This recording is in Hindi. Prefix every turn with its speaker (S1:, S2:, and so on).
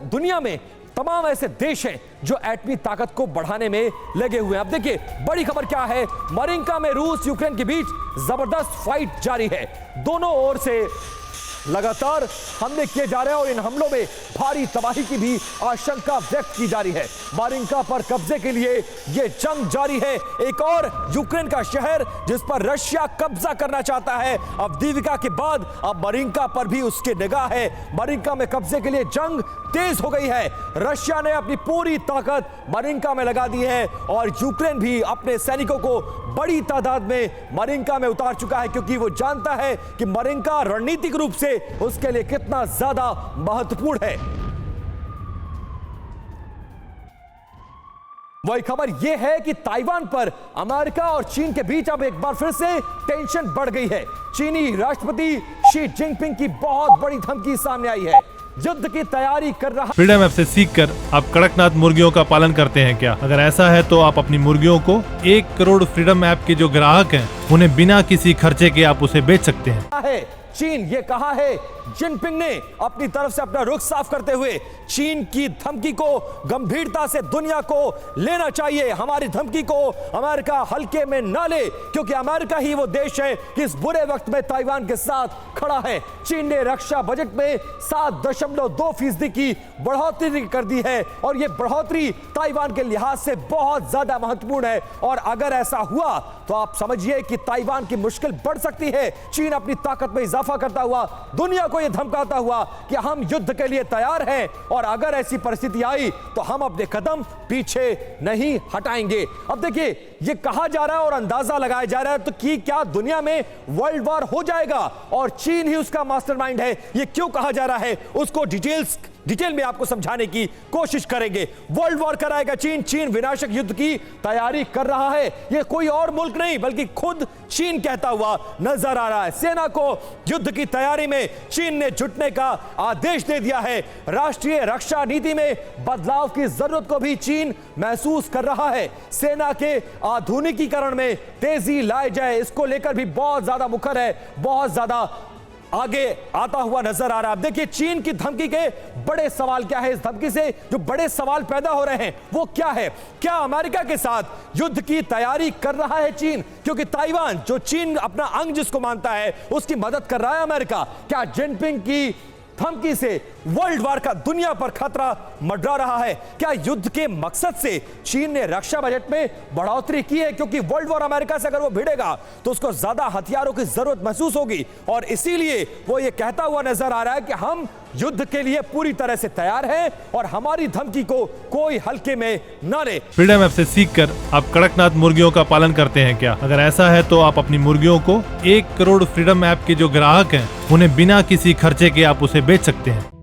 S1: दुनिया में तमाम ऐसे देश हैं जो एटमी ताकत को बढ़ाने में लगे हुए हैं। अब देखिए बड़ी खबर क्या है, मरिंका में रूस यूक्रेन के बीच जबरदस्त फाइट जारी है। दोनों ओर से लगातार हमले किए जा रहे हैं और इन हमलों में भारी तबाही की भी आशंका व्यक्त की जा रही है। मारिंका पर कब्जे के लिए यह जंग जारी है। एक और यूक्रेन का शहर जिस पर रशिया कब्जा करना चाहता है। अब दीविका के बाद अब मारिंका पर भी उसकी निगाह है। मारिंका में कब्जे के लिए जंग तेज हो गई है। रशिया ने अपनी पूरी ताकत मारिंका में लगा दी है और यूक्रेन भी अपने सैनिकों को बड़ी तादाद में मारिंका में उतार चुका है, क्योंकि वो जानता है कि मारिंका रणनीतिक रूप से उसके लिए कितना ज्यादा महत्वपूर्ण है। वही खबर यह है कि ताइवान पर अमेरिका और चीन के बीच अब एक बार फिर से टेंशन बढ़ गई है। चीनी राष्ट्रपति शी जिनपिंग की बहुत बड़ी धमकी सामने आई है। युद्ध की तैयारी कर रहा।
S2: फ्रीडम ऐप से सीखकर आप कड़कनाथ मुर्गियों का पालन करते हैं क्या? अगर ऐसा है तो आप अपनी मुर्गियों को 1 करोड़ फ्रीडम ऐप के जो ग्राहक हैं उन्हें बिना किसी खर्चे के आप उसे बेच सकते हैं।
S1: चीन ये कहा है जिनपिंग ने अपनी तरफ से अपना रुख साफ करते हुए चीन की धमकी को गंभीरता से दुनिया को लेना चाहिए। हमारी धमकी को अमेरिका हल्के में ना ले, क्योंकि अमेरिका ही वो देश है कि इस बुरे वक्त में ताइवान के साथ खड़ा है। चीन ने रक्षा बजट में 7.2% की बढ़ोतरी कर दी है और ये बढ़ोतरी ताइवान के लिहाज से बहुत ज्यादा महत्वपूर्ण है। और अगर ऐसा हुआ तो आप समझिए कि ताइवान की मुश्किल बढ़ सकती है। चीन अपनी ताकत में इजाफा करता हुआ दुनिया को यह धमकाता हुआ कि हम युद्ध के लिए तैयार हैं और अगर ऐसी परिस्थिति आई तो हम अपने कदम पीछे नहीं हटाएंगे। अब देखिए यह कहा जा रहा है और अंदाजा लगाया जा रहा है तो कि क्या दुनिया में वर्ल्ड वॉर हो जाएगा और चीन ही उसका मास्टरमाइंड है। यह क्यों कहा जा रहा है उसको डिटेल में आपको समझाने की कोशिश करेंगे। वर्ल्ड वॉर कराएगा चीन। चीन विनाशक युद्ध की तैयारी कर रहा है। यह कोई और मुल्क नहीं बल्कि खुद चीन कहता हुआ नजर आ रहा है। सेना को युद्ध की तैयारी में चीन ने जुटने का आदेश दे दिया है। राष्ट्रीय रक्षा नीति में बदलाव की जरूरत को भी चीन महसूस कर रहा है। सेना के आधुनिकीकरण में तेजी लाई जाए, इसको लेकर भी बहुत ज्यादा मुखर है, बहुत ज्यादा आगे आता हुआ नजर आ रहा है। देखिए चीन की धमकी के बड़े सवाल क्या है। इस धमकी से जो बड़े सवाल पैदा हो रहे हैं वो क्या है? क्या अमेरिका के साथ युद्ध की तैयारी कर रहा है चीन? क्योंकि ताइवान जो चीन अपना अंग जिसको मानता है उसकी मदद कर रहा है अमेरिका। क्या जिनपिंग की धमकी से वर्ल्ड वॉर का दुनिया पर खतरा मंडरा रहा है? क्या युद्ध के मकसद से चीन ने रक्षा बजट में बढ़ोतरी की है? क्योंकि वर्ल्ड वॉर अमेरिका से अगर वो भिड़ेगा तो उसको ज्यादा हथियारों की जरूरत महसूस होगी और इसीलिए वो ये कहता हुआ नजर आ रहा है कि हम युद्ध के लिए पूरी तरह से तैयार हैं और हमारी धमकी को कोई हल्के में न ले।
S2: फ्रीडम ऐप से सीखकर आप कड़कनाथ मुर्गियों का पालन करते हैं क्या? अगर ऐसा है तो आप अपनी मुर्गियों को 1 करोड़ फ्रीडम ऐप के जो ग्राहक हैं उन्हें बिना किसी खर्चे के आप उसे बेच सकते हैं।